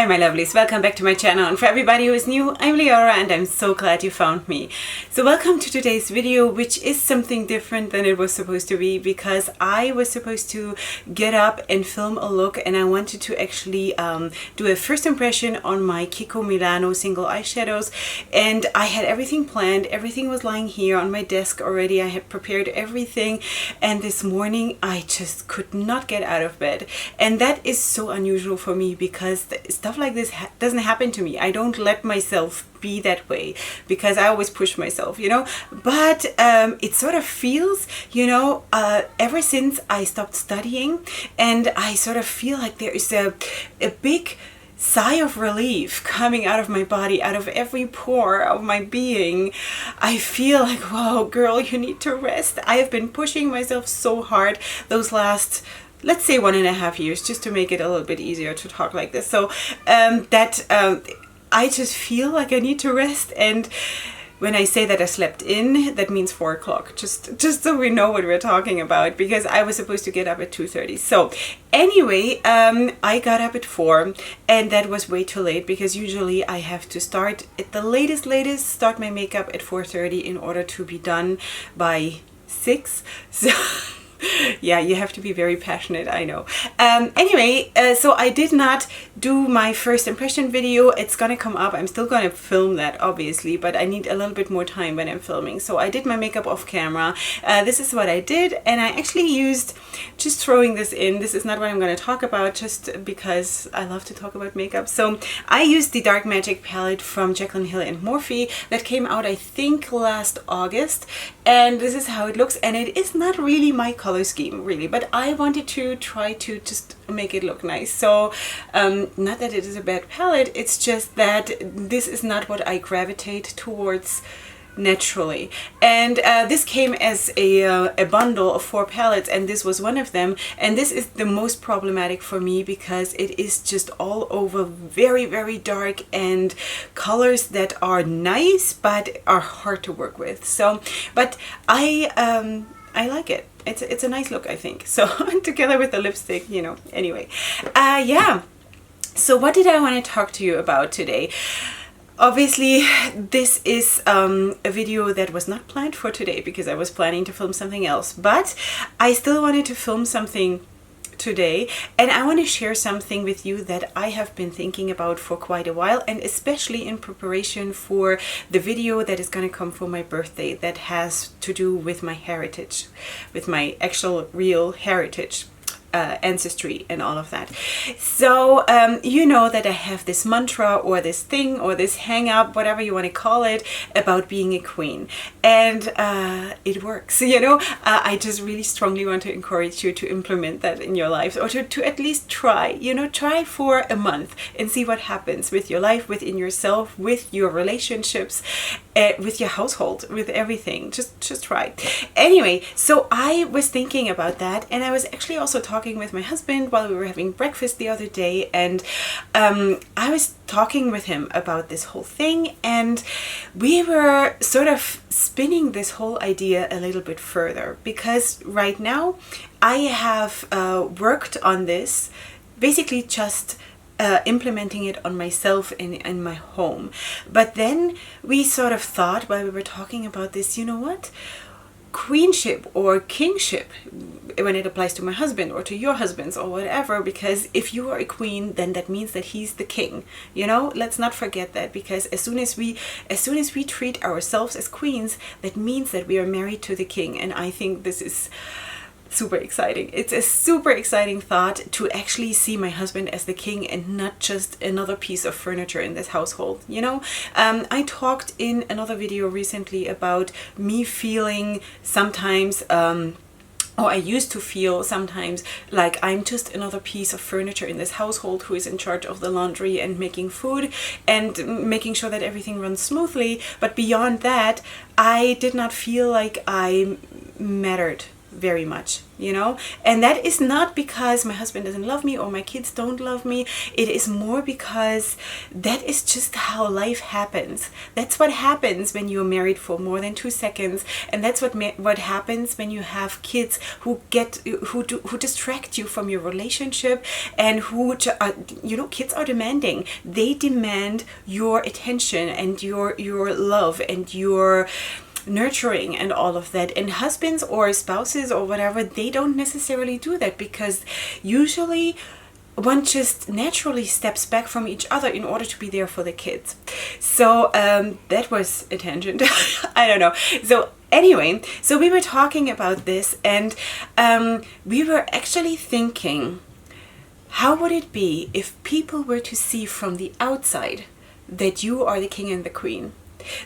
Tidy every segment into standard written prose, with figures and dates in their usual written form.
my lovelies, welcome back to my channel, and for everybody who is new, I'm Leorah and I'm so glad you found me. So welcome to today's video, which is something different than it was supposed to be, because I was supposed to get up and film a look, and I wanted to actually do a first impression on my Kiko Milano single eyeshadows, and I had everything planned. Everything was lying here on my desk already. I had prepared everything, and this morning I just could not get out of bed, and that is so unusual for me because stuff like this doesn't happen to me. I don't let myself be that way because I always push myself, you know, but it sort of feels, you know, ever since I stopped studying, and I sort of feel like there is a big sigh of relief coming out of my body, out of every pore of my being. I feel like, whoa, girl, you need to rest. I have been pushing myself so hard those last, let's say, 1.5 years, just to make it a little bit easier to talk like this. So I just feel like I need to rest. And when I say that I slept in, that means 4 o'clock, just so we know what we're talking about, because I was supposed to get up at 2:30. So anyway, I got up at 4, and that was way too late, because usually I have to start at the latest start my makeup at 4:30 in order to be done by 6. So yeah, you have to be very passionate, I know. Anyway, so I did not do my first impression video. It's gonna come up. I'm still gonna film that, obviously, but I need a little bit more time when I'm filming. So I did my makeup off camera. This is what I did, and I actually used, just throwing this in, this is not what I'm gonna talk about, just because I love to talk about makeup. So I used the Dark Magic palette from Jaclyn Hill and Morphe that came out, I think, last August, and this is how it looks. And it is not really my color scheme, really, but I wanted to try to just make it look nice. So not that it is a bad palette, it's just that this is not what I gravitate towards naturally. And this came as a bundle of 4 palettes, and this was one of them. And this is the most problematic for me because it is just all over very, very dark and colors that are nice but are hard to work with. So, but I like it. It's a nice look, I think. So together with the lipstick, you know. Anyway, yeah. So what did I want to talk to you about today? Obviously, this is a video that was not planned for today because I was planning to film something else, but I still wanted to film something today, and I want to share something with you that I have been thinking about for quite a while, and especially in preparation for the video that is going to come for my birthday that has to do with my heritage, with my actual real heritage, ancestry and all of that. So you know that I have this mantra or this thing or this hang up, whatever you want to call it, about being a queen, and it works, you know. I just really strongly want to encourage you to implement that in your life, or to at least try, you know, try for a month and see what happens with your life, within yourself, with your relationships, with your household, with everything. Just try. Anyway, so I was thinking about that, and I was actually also talking with my husband while we were having breakfast the other day, and I was talking with him about this whole thing, and we were sort of spinning this whole idea a little bit further, because right now I have worked on this, basically just implementing it on myself in my home. But then we sort of thought, while we were talking about this, you know what? Queenship or kingship, when it applies to my husband or to your husbands or whatever, because if you are a queen, then that means that he's the king, you know. Let's not forget that, because as soon as we treat ourselves as queens, that means that we are married to the king. And I think this is super exciting. It's a super exciting thought to actually see my husband as the king and not just another piece of furniture in this household, you know. I talked in another video recently about me feeling sometimes or I used to feel sometimes like I'm just another piece of furniture in this household who is in charge of the laundry and making food and making sure that everything runs smoothly. But beyond that, I did not feel like I mattered very much, you know. And that is not because my husband doesn't love me or my kids don't love me. It is more because that is just how life happens. That's what happens when you're married for more than 2 seconds, and that's what happens when you have kids who distract you from your relationship, and who you know, kids are demanding. They demand your attention and your love and your nurturing and all of that. And husbands or spouses or whatever, they don't necessarily do that, because usually one just naturally steps back from each other in order to be there for the kids. So that was a tangent. I don't know. So anyway, so we were talking about this, and we were actually thinking, how would it be if people were to see from the outside that you are the king and the queen?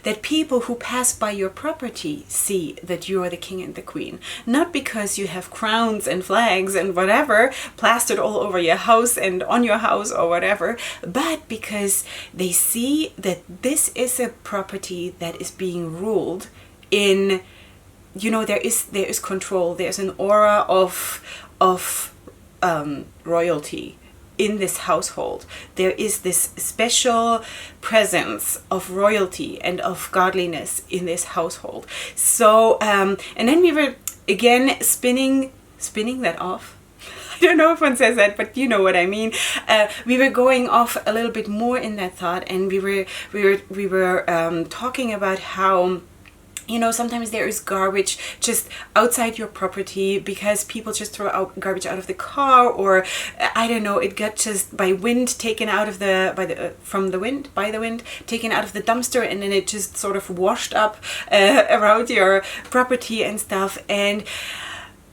That people who pass by your property see that you are the king and the queen. Not because you have crowns and flags and whatever plastered all over your house and on your house or whatever, but because they see that this is a property that is being ruled in, you know, there is control. There's an aura of royalty in this household. There is this special presence of royalty and of godliness in this household. So and then we were again spinning that off. I don't know if one says that, but you know what I mean. We were going off a little bit more in that thought, and we were talking about how, you know, sometimes there is garbage just outside your property because people just throw out garbage out of the car, or I don't know, it got just by wind taken out of the by the wind taken out of the dumpster, and then it just sort of washed up around your property and stuff. And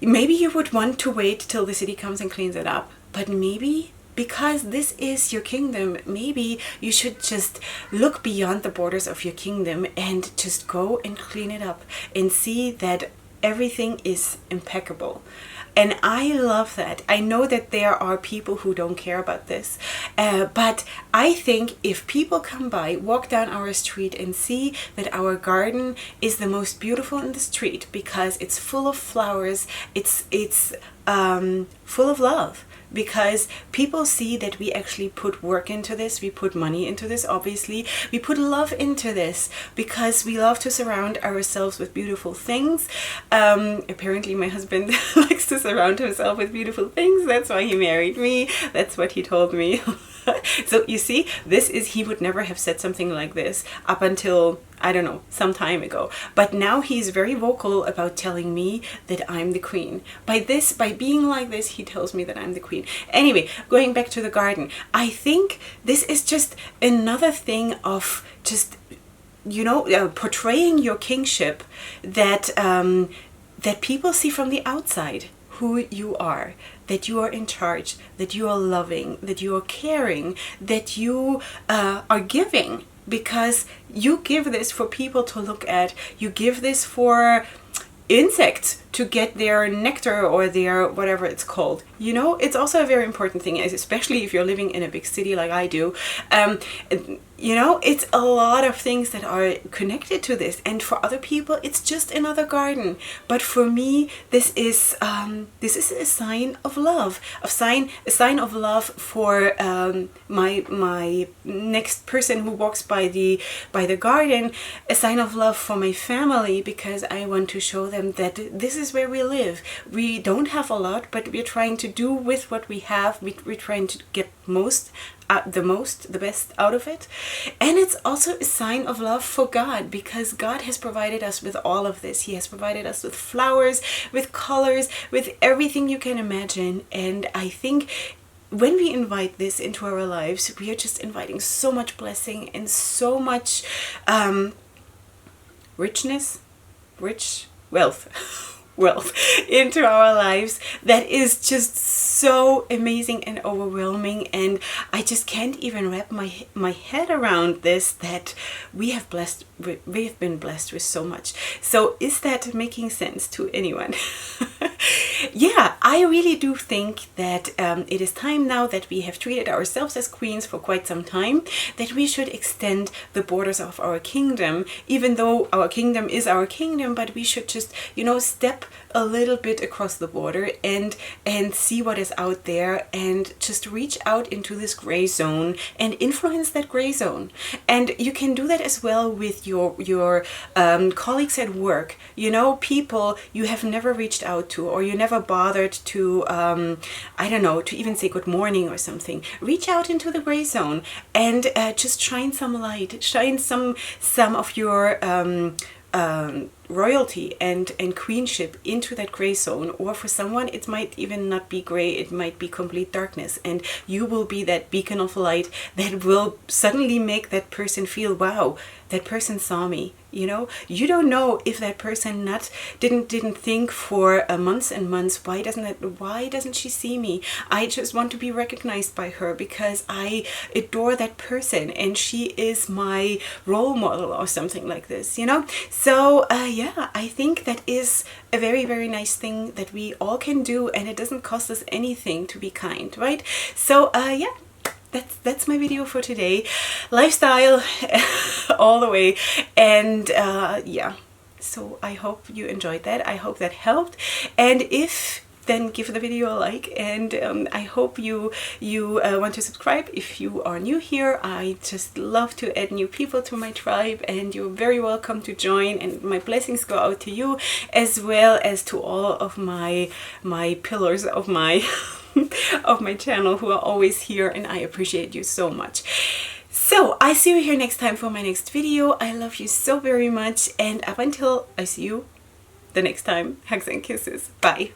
maybe you would want to wait till the city comes and cleans it up, but maybe because this is your kingdom, maybe you should just look beyond the borders of your kingdom and just go and clean it up and see that everything is impeccable. And I love that. I know that there are people who don't care about this, but I think if people come by, walk down our street and see that our garden is the most beautiful in the street because it's full of flowers, it's full of love, because people see that we actually put work into this, we put money into this, obviously, we put love into this, because we love to surround ourselves with beautiful things. Apparently my husband likes to surround himself with beautiful things. That's why he married me. That's what he told me. So you see, he would never have said something like this up until, I don't know, some time ago. But now he's very vocal about telling me that I'm the queen. By being like this, he tells me that I'm the queen. Anyway, going back to the garden, I think this is just another thing of just, you know, portraying your kingship that that people see from the outside who you are, that you are in charge, that you are loving, that you are caring, that you are giving, because you give this for people to look at. You give this for insects to get their nectar or their whatever it's called. You know, it's also a very important thing, especially if you're living in a big city like I do. You know, it's a lot of things that are connected to this, and for other people it's just another garden. But for me, this is a sign of love, a sign of love for my next person who walks by the garden, a sign of love for my family, because I want to show them that this is where we live. We don't have a lot, but we're trying to do with what we have. We're trying to get the best out of it. And it's also a sign of love for God, because God has provided us with all of this. He has provided us with flowers, with colors, with everything you can imagine. And I think when we invite this into our lives, we are just inviting so much blessing and so much wealth into our lives that is just so amazing and overwhelming. And I just can't even wrap my head around this, that we have been blessed with so much. So is that making sense to anyone? Yeah, I really do think that it is time now that we have treated ourselves as queens for quite some time, that we should extend the borders of our kingdom, even though our kingdom is our kingdom, but we should just, you know, step a little bit across the border and see what is out there, and just reach out into this gray zone and influence that gray zone. And you can do that as well with your colleagues at work, you know, people you have never reached out to, or you never bothered to I don't know, to even say good morning or something. Reach out into the gray zone and just shine some light, shine some of your royalty and queenship into that gray zone. Or for someone it might even not be gray, it might be complete darkness, and you will be that beacon of light that will suddenly make that person feel, wow, that person saw me. You know, you don't know if that person didn't think for months and months, why doesn't she see me? I just want to be recognized by her because I adore that person and she is my role model or something like this, you know. So yeah, I think that is a very, very nice thing that we all can do, and it doesn't cost us anything to be kind, right? So yeah, that's my video for today. Lifestyle all the way. And yeah, so I hope you enjoyed that. I hope that helped. And if, then give the video a like, and I hope you want to subscribe if you are new here. I just love to add new people to my tribe, and you're very welcome to join, and my blessings go out to you as well as to all of my pillars of my of my channel who are always here, and I appreciate you so much. So I see you here next time for my next video. I love you so very much, and up until I see you the next time, hugs and kisses. Bye.